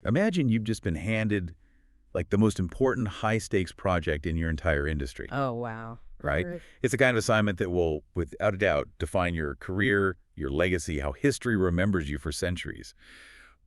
Imagine you've just been handed like the most important high-stakes project in your entire industry, Oh, wow. right? Right. It's the kind of assignment that will, without a doubt, define your career, your legacy, how history remembers you for centuries.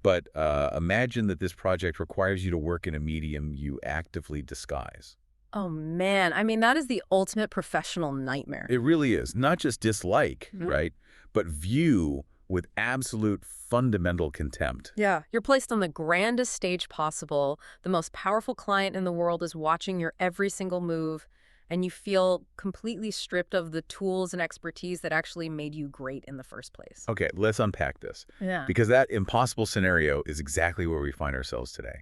But imagine that this project requires you to work in a medium you actively disguise. Oh, man. I mean, that is the ultimate professional nightmare. It really is. Not just dislike, Mhm. right? But view with absolute fundamental contempt. Yeah. You're placed on the grandest stage possible. The most powerful client in the world is watching your every single move, and you feel completely stripped of the tools and expertise that actually made you great in the first place. Okay, let's unpack this. Yeah. Because that impossible scenario is exactly where we find ourselves today.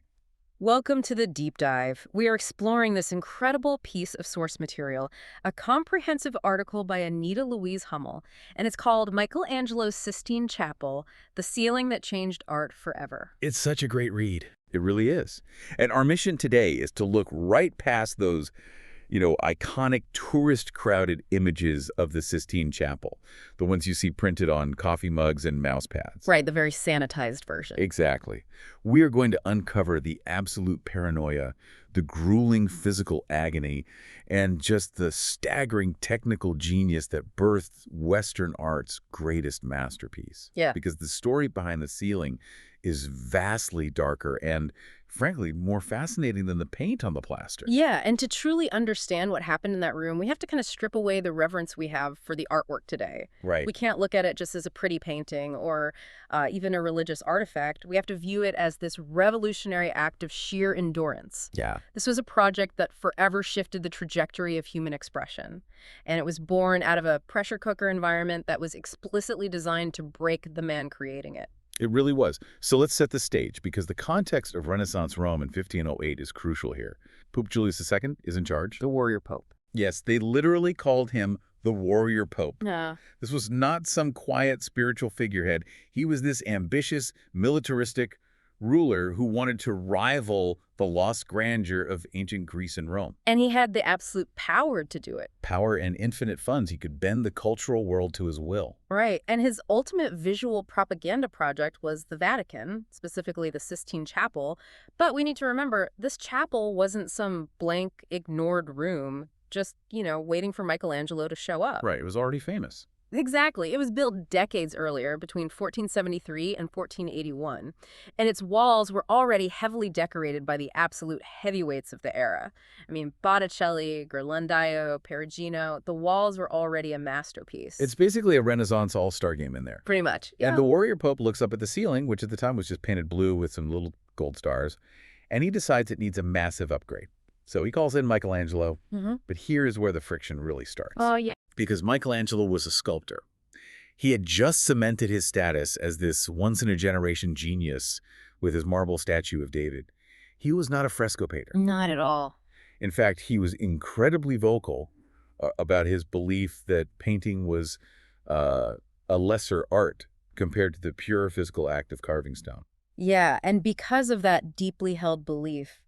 Welcome to the deep dive. We are exploring this incredible piece of source material, a comprehensive article by Anita Louise Hummel, and it's called Michelangelo's Sistine Chapel, the ceiling that changed art forever. It's such a great read. It really is. And our mission today is to look right past those iconic tourist-crowded images of the Sistine Chapel, the ones you see printed on coffee mugs and mouse pads. Right, the very sanitized version. Exactly. We are going to uncover the absolute paranoia, the grueling physical agony, and just the staggering technical genius that birthed Western art's greatest masterpiece. Yeah. Because the story behind the ceiling is vastly darker and, frankly, more fascinating than the paint on the plaster. Yeah, and to truly understand what happened in that room, we have to kind of strip away the reverence we have for the artwork today. Right. We can't look at it just as a pretty painting or even a religious artifact. We have to view it as this revolutionary act of sheer endurance. Yeah. This was a project that forever shifted the trajectory of human expression. And it was born out of a pressure cooker environment that was explicitly designed to break the man creating it. It really was. So let's set the stage, because the context of Renaissance Rome in 1508 is crucial here. Pope Julius II is in charge. The warrior pope. Yes, they literally called him the warrior pope. Yeah. This was not some quiet spiritual figurehead. He was this ambitious, militaristic ruler who wanted to rival the lost grandeur of ancient Greece and Rome. And he had the absolute power to do it. Power and infinite funds. He could bend the cultural world to his will. Right. And his ultimate visual propaganda project was the Vatican, specifically the Sistine Chapel. But we need to remember, this chapel wasn't some blank, ignored room, just, waiting for Michelangelo to show up. Right, it was already famous. Exactly. It was built decades earlier, between 1473 and 1481, and its walls were already heavily decorated by the absolute heavyweights of the era. I mean, Botticelli, Ghirlandaio, Perugino, the walls were already a masterpiece. It's basically a Renaissance all-star game in there. Pretty much. Yeah. And the warrior pope looks up at the ceiling, which at the time was just painted blue with some little gold stars, and he decides it needs a massive upgrade. So he calls in Michelangelo, but here's where the friction really starts. Oh, yeah. Because Michelangelo was a sculptor. He had just cemented his status as this once-in-a-generation genius with his marble statue of David. He was not a fresco painter. Not at all. In fact, he was incredibly vocal about his belief that painting was a lesser art compared to the pure physical act of carving stone. Yeah, and because of that deeply held belief,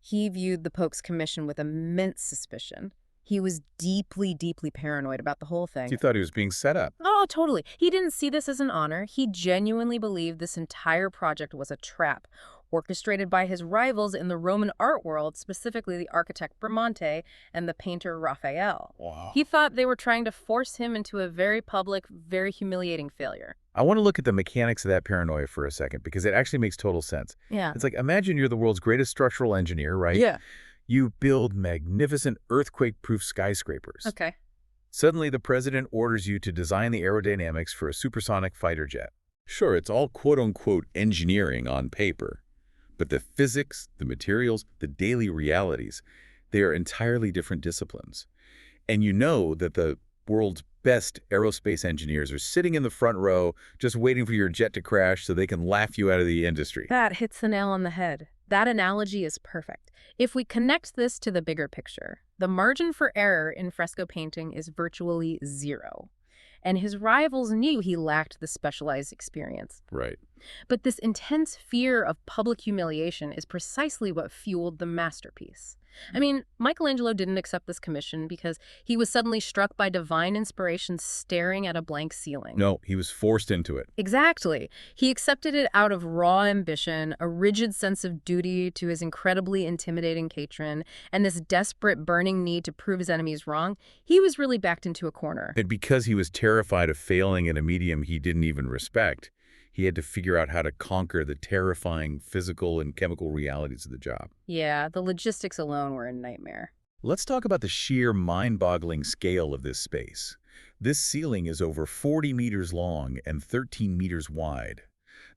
he viewed the Pope's commission with immense suspicion. He was deeply, deeply paranoid about the whole thing. He thought he was being set up. Oh, totally. He didn't see this as an honor. He genuinely believed this entire project was a trap, orchestrated by his rivals in the Roman art world, specifically the architect Bramante and the painter Raphael. Wow. He thought they were trying to force him into a very public, very humiliating failure. I want to look at the mechanics of that paranoia for a second, because it actually makes total sense. Yeah. It's like, imagine you're the world's greatest structural engineer, right? Yeah. You build magnificent earthquake-proof skyscrapers. Okay. Suddenly, the president orders you to design the aerodynamics for a supersonic fighter jet. Sure, it's all quote-unquote engineering on paper, but the physics, the materials, the daily realities, they are entirely different disciplines. And you know that the world's best aerospace engineers are sitting in the front row just waiting for your jet to crash so they can laugh you out of the industry. That hits the nail on the head. That analogy is perfect. If we connect this to the bigger picture, the margin for error in fresco painting is virtually zero. And his rivals knew he lacked the specialized experience. Right. But this intense fear of public humiliation is precisely what fueled the masterpiece. I mean, Michelangelo didn't accept this commission because he was suddenly struck by divine inspiration staring at a blank ceiling. No, he was forced into it. Exactly. He accepted it out of raw ambition, a rigid sense of duty to his incredibly intimidating patron, and this desperate burning need to prove his enemies wrong. He was really backed into a corner. And because he was terrified of failing in a medium he didn't even respect, he had to figure out how to conquer the terrifying physical and chemical realities of the job. Yeah, the logistics alone were a nightmare. Let's talk about the sheer mind-boggling scale of this space. This ceiling is over 40 meters long and 13 meters wide.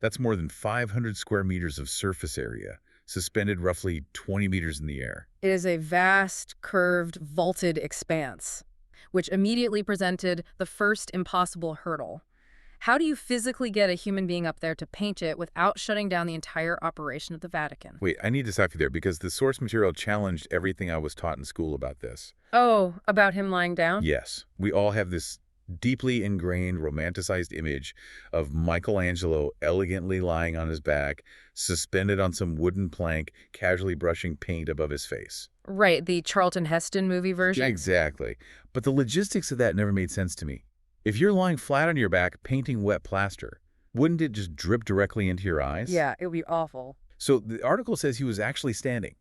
That's more than 500 square meters of surface area, suspended roughly 20 meters in the air. It is a vast, curved, vaulted expanse, which immediately presented the first impossible hurdle. How do you physically get a human being up there to paint it without shutting down the entire operation of the Vatican? Wait, I need to stop you there because the source material challenged everything I was taught in school about this. Oh, about him lying down? Yes, we all have this deeply ingrained, romanticized image of Michelangelo elegantly lying on his back, suspended on some wooden plank, casually brushing paint above his face. Right, the Charlton Heston movie version? Exactly. But the logistics of that never made sense to me. If you're lying flat on your back painting wet plaster, wouldn't it just drip directly into your eyes? Yeah, it would be awful. So the article says he was actually standing.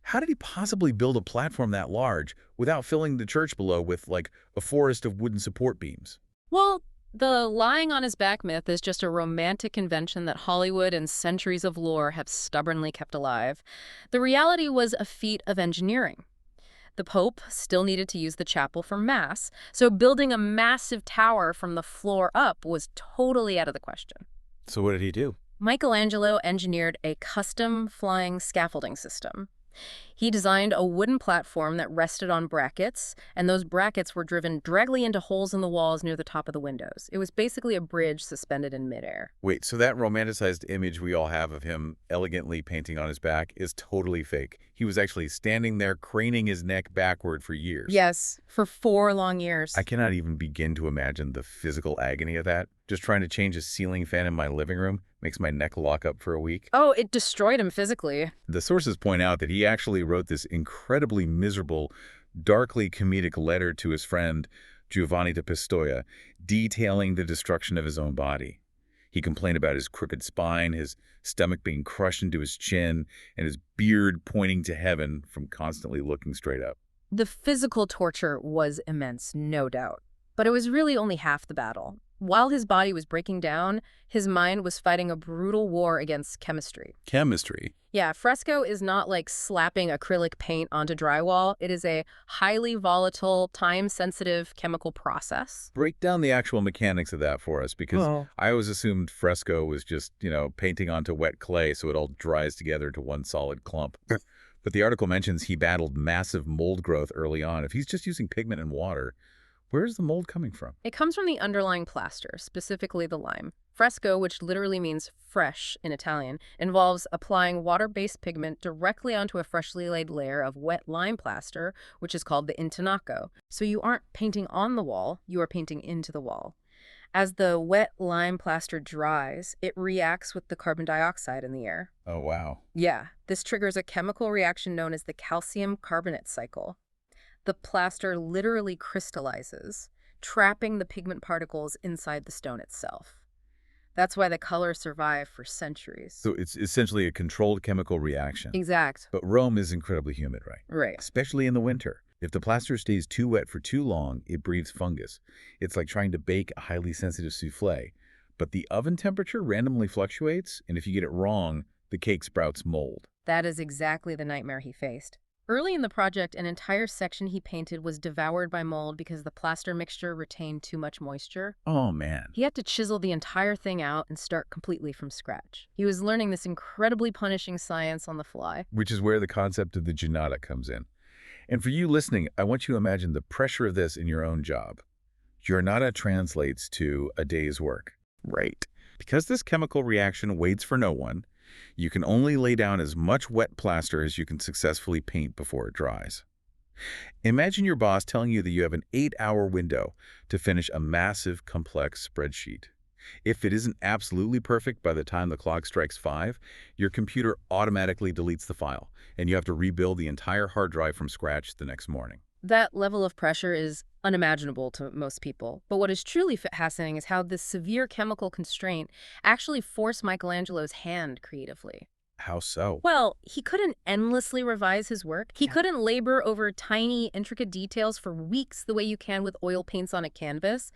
How did he possibly build a platform that large without filling the church below with, like, a forest of wooden support beams? Well, the lying on his back myth is just a romantic convention that Hollywood and centuries of lore have stubbornly kept alive. The reality was a feat of engineering. The Pope still needed to use the chapel for Mass, so building a massive tower from the floor up was totally out of the question. So what did he do? Michelangelo engineered a custom flying scaffolding system. He designed a wooden platform that rested on brackets, and those brackets were driven directly into holes in the walls near the top of the windows. It was basically a bridge suspended in midair. Wait, so that romanticized image we all have of him elegantly painting on his back is totally fake. He was actually standing there craning his neck backward for years. Yes, for 4 long years. I cannot even begin to imagine the physical agony of that. Just trying to change a ceiling fan in my living room makes my neck lock up for a week. Oh, it destroyed him physically. The sources point out that he actually wrote this incredibly miserable, darkly comedic letter to his friend Giovanni da Pistoia, detailing the destruction of his own body. He complained about his crooked spine, his stomach being crushed into his chin, and his beard pointing to heaven from constantly looking straight up. The physical torture was immense, no doubt. But it was really only half the battle. While his body was breaking down, his mind was fighting a brutal war against chemistry. Chemistry? Yeah, fresco is not like slapping acrylic paint onto drywall. It is a highly volatile, time-sensitive chemical process. Break down the actual mechanics of that for us, because I always assumed fresco was just, painting onto wet clay so it all dries together to one solid clump. But the article mentions he battled massive mold growth early on. If he's just using pigment and water, where's the mold coming from? It comes from the underlying plaster, specifically the lime. Fresco, which literally means fresh in Italian, involves applying water-based pigment directly onto a freshly laid layer of wet lime plaster, which is called the intonaco. So you aren't painting on the wall, you are painting into the wall. As the wet lime plaster dries, it reacts with the carbon dioxide in the air. Oh, wow. Yeah, this triggers a chemical reaction known as the calcium carbonate cycle. The plaster literally crystallizes, trapping the pigment particles inside the stone itself. That's why the colors survive for centuries. So it's essentially a controlled chemical reaction. Exact. But Rome is incredibly humid, right? Right. Especially in the winter. If the plaster stays too wet for too long, it breathes fungus. It's like trying to bake a highly sensitive souffle. But the oven temperature randomly fluctuates, and if you get it wrong, the cake sprouts mold. That is exactly the nightmare he faced. Early in the project, an entire section he painted was devoured by mold because the plaster mixture retained too much moisture. Oh, man. He had to chisel the entire thing out and start completely from scratch. He was learning this incredibly punishing science on the fly. Which is where the concept of the giornata comes in. And for you listening, I want you to imagine the pressure of this in your own job. Giornata translates to a day's work. Right. Because this chemical reaction waits for no one, you can only lay down as much wet plaster as you can successfully paint before it dries. Imagine your boss telling you that you have an 8-hour window to finish a massive, complex spreadsheet. If it isn't absolutely perfect by the time the clock strikes 5, your computer automatically deletes the file, and you have to rebuild the entire hard drive from scratch the next morning. That level of pressure is unimaginable to most people. But what is truly fascinating is how this severe chemical constraint actually forced Michelangelo's hand creatively. How so? Well, he couldn't endlessly revise his work. He couldn't labor over tiny, intricate details for weeks the way you can with oil paints on a canvas.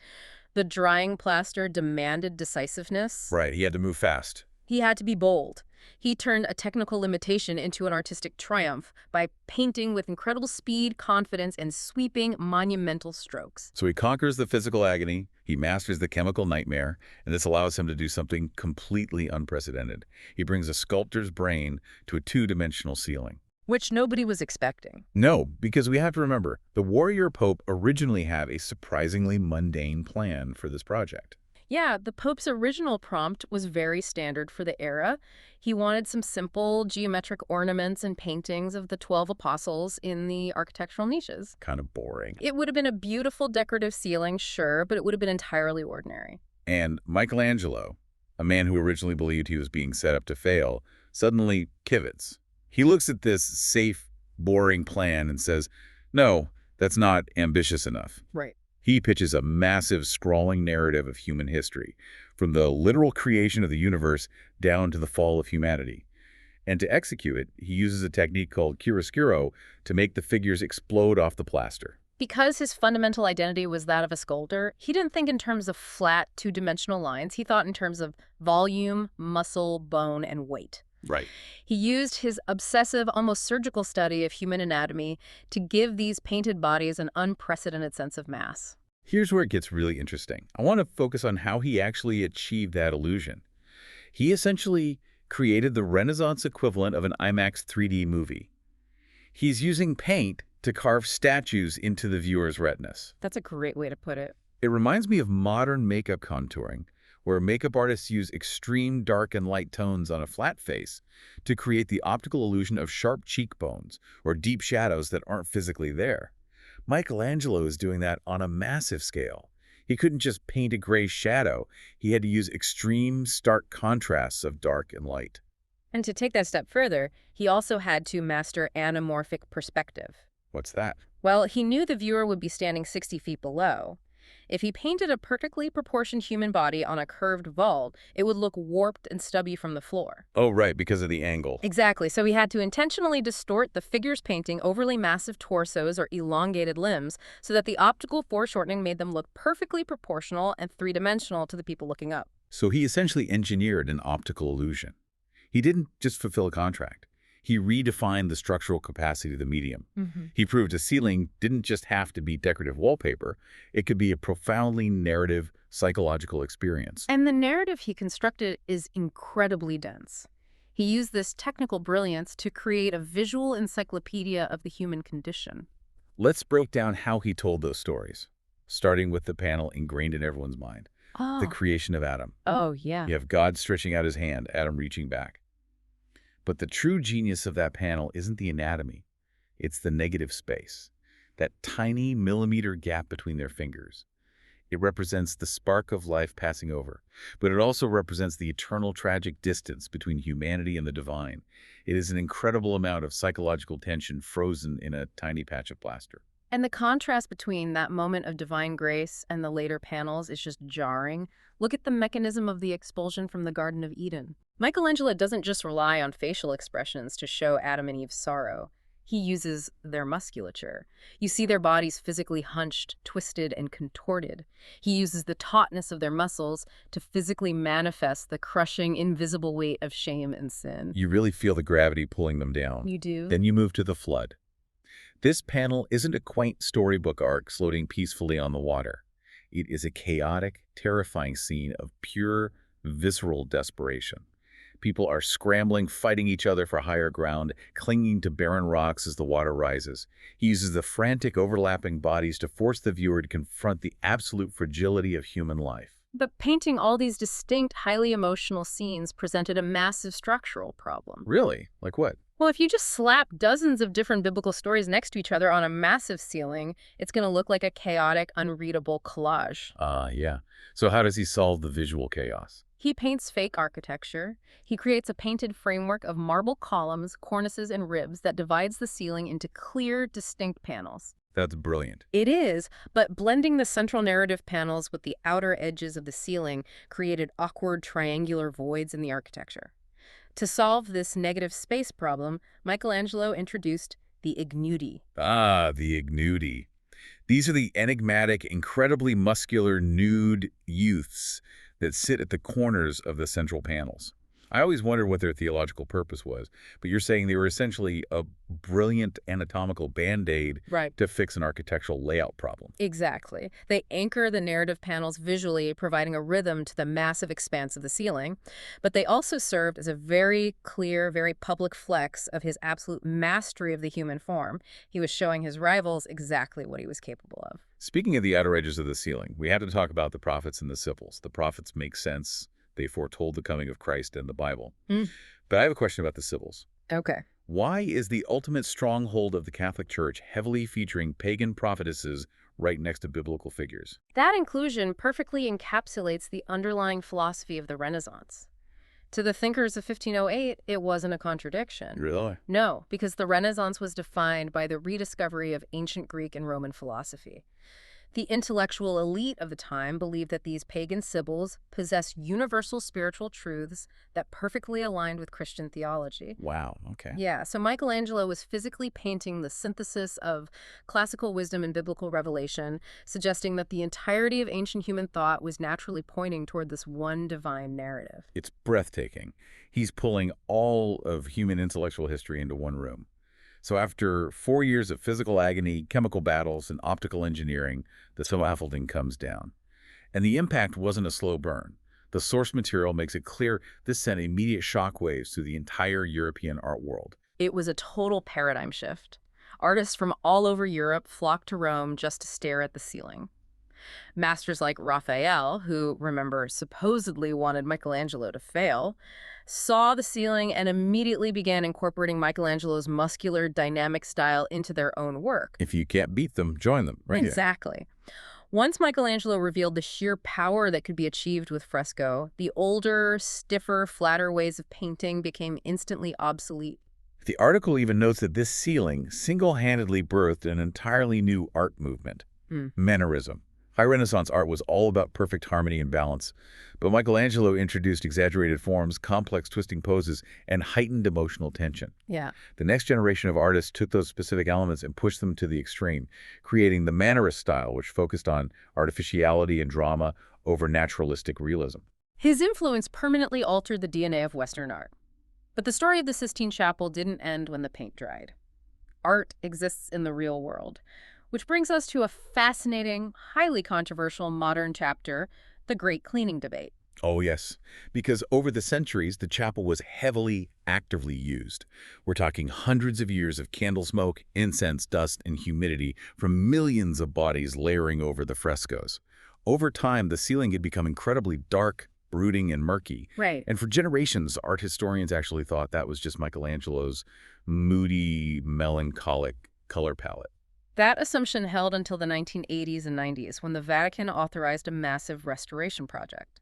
The drying plaster demanded decisiveness. Right, he had to move fast. He had to be bold. He turned a technical limitation into an artistic triumph by painting with incredible speed, confidence, and sweeping, monumental strokes. So he conquers the physical agony, he masters the chemical nightmare, and this allows him to do something completely unprecedented. He brings a sculptor's brain to a two-dimensional ceiling. Which nobody was expecting. No, because we have to remember, the warrior pope originally had a surprisingly mundane plan for this project. Yeah, the Pope's original prompt was very standard for the era. He wanted some simple geometric ornaments and paintings of the 12 apostles in the architectural niches. Kind of boring. It would have been a beautiful decorative ceiling, sure, but it would have been entirely ordinary. And Michelangelo, a man who originally believed he was being set up to fail, suddenly pivots. He looks at this safe, boring plan and says, no, that's not ambitious enough. Right. He pitches a massive, sprawling narrative of human history, from the literal creation of the universe down to the fall of humanity. And to execute it, he uses a technique called chiaroscuro to make the figures explode off the plaster. Because his fundamental identity was that of a sculptor, he didn't think in terms of flat, two-dimensional lines. He thought in terms of volume, muscle, bone, and weight. Right. He used his obsessive, almost surgical study of human anatomy to give these painted bodies an unprecedented sense of mass. Here's where it gets really interesting. I want to focus on how he actually achieved that illusion. He essentially created the Renaissance equivalent of an IMAX 3D movie. He's using paint to carve statues into the viewer's retinas. That's a great way to put it. It reminds me of modern makeup contouring, where makeup artists use extreme dark and light tones on a flat face to create the optical illusion of sharp cheekbones or deep shadows that aren't physically there. Michelangelo is doing that on a massive scale. He couldn't just paint a gray shadow. He had to use extreme, stark contrasts of dark and light. And to take that step further, he also had to master anamorphic perspective. What's that? Well, he knew the viewer would be standing 60 feet below. If he painted a perfectly proportioned human body on a curved vault, it would look warped and stubby from the floor. Oh, right, because of the angle. Exactly, so he had to intentionally distort the figures painting overly massive torsos or elongated limbs so that the optical foreshortening made them look perfectly proportional and three-dimensional to the people looking up. So he essentially engineered an optical illusion. He didn't just fulfill a contract. He redefined the structural capacity of the medium. He proved a ceiling didn't just have to be decorative wallpaper. It could be a profoundly narrative, psychological experience. And the narrative he constructed is incredibly dense. He used this technical brilliance to create a visual encyclopedia of the human condition. Let's break down how he told those stories, starting with the panel ingrained in everyone's mind, the creation of Adam. Oh, yeah. You have God stretching out his hand, Adam reaching back. But the true genius of that panel isn't the anatomy. It's the negative space, that tiny millimeter gap between their fingers. It represents the spark of life passing over, but it also represents the eternal tragic distance between humanity and the divine. It is an incredible amount of psychological tension frozen in a tiny patch of plaster. And the contrast between that moment of divine grace and the later panels is just jarring. Look at the mechanism of the expulsion from the Garden of Eden. Michelangelo doesn't just rely on facial expressions to show Adam and Eve's sorrow. He uses their musculature. You see their bodies physically hunched, twisted, and contorted. He uses the tautness of their muscles to physically manifest the crushing, invisible weight of shame and sin. You really feel the gravity pulling them down. You do? Then you move to the flood. This panel isn't a quaint storybook arc floating peacefully on the water. It is a chaotic, terrifying scene of pure, visceral desperation. People are scrambling, fighting each other for higher ground, clinging to barren rocks as the water rises. He uses the frantic, overlapping bodies to force the viewer to confront the absolute fragility of human life. But painting all these distinct, highly emotional scenes presented a massive structural problem. Really? Like what? Well, if you just slap dozens of different biblical stories next to each other on a massive ceiling, it's going to look like a chaotic, unreadable collage. Yeah. So how does he solve the visual chaos? He paints fake architecture. He creates a painted framework of marble columns, cornices, and ribs that divides the ceiling into clear, distinct panels. That's brilliant. It is, but blending the central narrative panels with the outer edges of the ceiling created awkward triangular voids in the architecture. To solve this negative space problem, Michelangelo introduced the ignudi. The ignudi. These are the enigmatic, incredibly muscular, nude youths that sit at the corners of the central panels. I always wondered what their theological purpose was, but you're saying they were essentially a brilliant anatomical band-aid Right. to fix an architectural layout problem. Exactly. They anchor the narrative panels visually, providing a rhythm to the massive expanse of the ceiling. But they also served as a very clear, very public flex of his absolute mastery of the human form. He was showing his rivals exactly what he was capable of. Speaking of the outer edges of the ceiling, we had to talk about the prophets and the sibyls. The prophets make sense. They foretold the coming of Christ in the Bible. But I have a question about the sibyls. Okay. Why is the ultimate stronghold of the Catholic Church heavily featuring pagan prophetesses right next to biblical figures? That inclusion perfectly encapsulates the underlying philosophy of the Renaissance. To the thinkers of 1508, it wasn't a contradiction. Really? No, because the Renaissance was defined by the rediscovery of ancient Greek and Roman philosophy. The intellectual elite of the time believed that these pagan sibyls possessed universal spiritual truths that perfectly aligned with Christian theology. Wow, okay. Yeah, so Michelangelo was physically painting the synthesis of classical wisdom and biblical revelation, suggesting that the entirety of ancient human thought was naturally pointing toward this one divine narrative. It's breathtaking. He's pulling all of human intellectual history into one room. So after 4 years of physical agony, chemical battles, and optical engineering, the scaffolding comes down. And the impact wasn't a slow burn. The source material makes it clear this sent immediate shockwaves through the entire European art world. It was a total paradigm shift. Artists from all over Europe flocked to Rome just to stare at the ceiling. Masters like Raphael, who, remember, supposedly wanted Michelangelo to fail, saw the ceiling and immediately began incorporating Michelangelo's muscular, dynamic style into their own work. If you can't beat them, join them, right? Exactly. Once Michelangelo revealed the sheer power that could be achieved with fresco, the older, stiffer, flatter ways of painting became instantly obsolete. The article even notes that this ceiling single-handedly birthed an entirely new art movement, Mannerism. High Renaissance art was all about perfect harmony and balance, but Michelangelo introduced exaggerated forms, complex twisting poses, and heightened emotional tension. Yeah. The next generation of artists took those specific elements and pushed them to the extreme, creating the Mannerist style, which focused on artificiality and drama over naturalistic realism. His influence permanently altered the DNA of Western art. But the story of the Sistine Chapel didn't end when the paint dried. Art exists in the real world. Which brings us to a fascinating, highly controversial modern chapter, the Great Cleaning Debate. Oh, yes, because over the centuries, the chapel was heavily, actively used. We're talking hundreds of years of candle smoke, incense, dust, and humidity from millions of bodies layering over the frescoes. Over time, the ceiling had become incredibly dark, brooding, and murky. Right. And for generations, art historians actually thought that was just Michelangelo's moody, melancholic color palette. That assumption held until the 1980s and 90s, when the Vatican authorized a massive restoration project.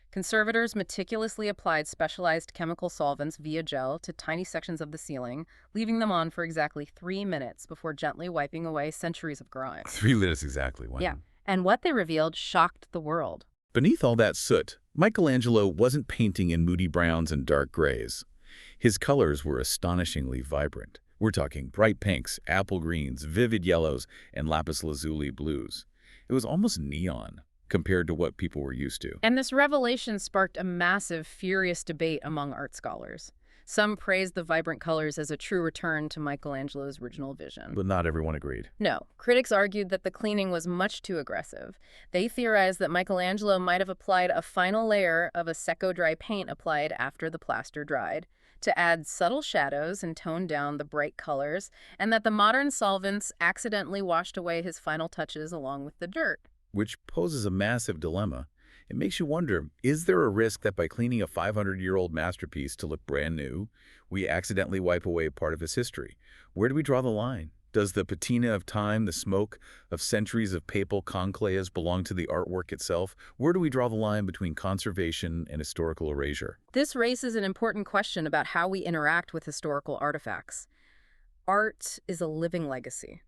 Conservators meticulously applied specialized chemical solvents via gel to tiny sections of the ceiling, leaving them on for exactly 3 minutes before gently wiping away centuries of grime. 3 minutes exactly. Wow. Yeah, and what they revealed shocked the world. Beneath all that soot, Michelangelo wasn't painting in moody browns and dark grays. His colors were astonishingly vibrant. We're talking bright pinks, apple greens, vivid yellows, and lapis lazuli blues. It was almost neon compared to what people were used to. And this revelation sparked a massive, furious debate among art scholars. Some praised the vibrant colors as a true return to Michelangelo's original vision. But not everyone agreed. No, critics argued that the cleaning was much too aggressive. They theorized that Michelangelo might have applied a final layer of a secco dry paint applied after the plaster dried, to add subtle shadows and tone down the bright colors, and that the modern solvents accidentally washed away his final touches along with the dirt. Which poses a massive dilemma. It makes you wonder, is there a risk that by cleaning a 500-year-old masterpiece to look brand new, we accidentally wipe away part of its history? Where do we draw the line? Does the patina of time, the smoke of centuries of papal conclaves belong to the artwork itself? Where do we draw the line between conservation and historical erasure? This raises an important question about how we interact with historical artifacts. Art is a living legacy.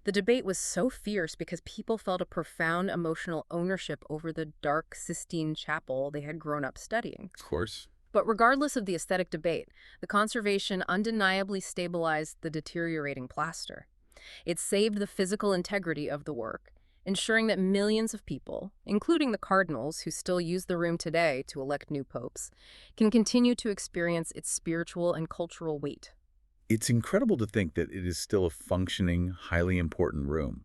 The debate was so fierce because people felt a profound emotional ownership over the dark Sistine chapel they had grown up studying. Of course. But regardless of the aesthetic debate, the conservation undeniably stabilized the deteriorating plaster. It saved the physical integrity of the work, ensuring that millions of people, including the cardinals who still use the room today to elect new popes, can continue to experience its spiritual and cultural weight. It's incredible to think that it is still a functioning, highly important room.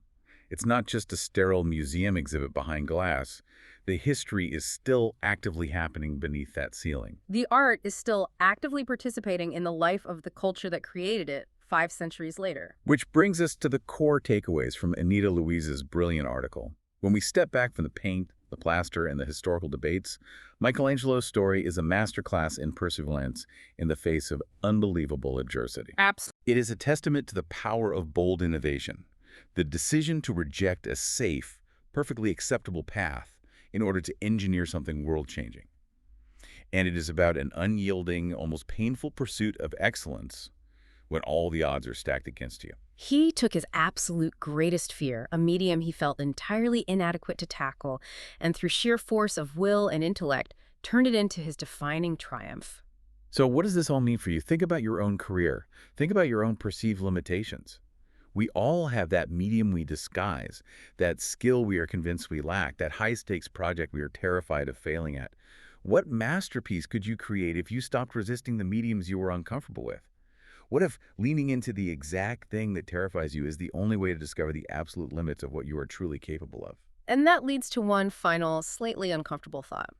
It's not just a sterile museum exhibit behind glass. The history is still actively happening beneath that ceiling. The art is still actively participating in the life of the culture that created it 5 centuries later. Which brings us to the core takeaways from Anita Louise's brilliant article. When we step back from the paint, the plaster, and the historical debates, Michelangelo's story is a masterclass in perseverance in the face of unbelievable adversity. Absolutely. It is a testament to the power of bold innovation, the decision to reject a safe, perfectly acceptable path in order to engineer something world-changing. And it is about an unyielding, almost painful pursuit of excellence when all the odds are stacked against you. He took his absolute greatest fear, a medium he felt entirely inadequate to tackle, and through sheer force of will and intellect, turned it into his defining triumph. So what does this all mean for you? Think about your own career. Think about your own perceived limitations. We all have that medium we disguise, that skill we are convinced we lack, that high-stakes project we are terrified of failing at. What masterpiece could you create if you stopped resisting the mediums you were uncomfortable with? What if leaning into the exact thing that terrifies you is the only way to discover the absolute limits of what you are truly capable of? And that leads to one final, slightly uncomfortable thought.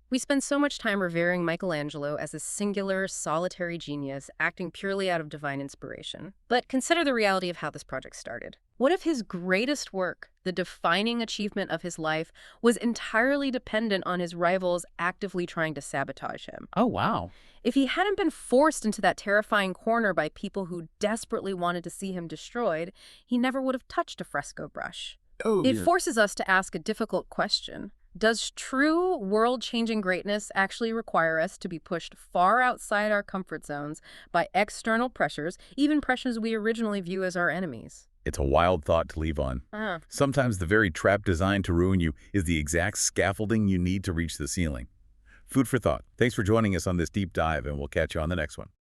We spend so much time revering Michelangelo as a singular, solitary genius acting purely out of divine inspiration. But consider the reality of how this project started. What if his greatest work, the defining achievement of his life, was entirely dependent on his rivals actively trying to sabotage him? Oh, wow. If he hadn't been forced into that terrifying corner by people who desperately wanted to see him destroyed, he never would have touched a fresco brush. It forces us to ask a difficult question. Does true world-changing greatness actually require us to be pushed far outside our comfort zones by external pressures, even pressures we originally view as our enemies? It's a wild thought to leave on. Sometimes the very trap designed to ruin you is the exact scaffolding you need to reach the ceiling. Food for thought. Thanks for joining us on this deep dive, and we'll catch you on the next one.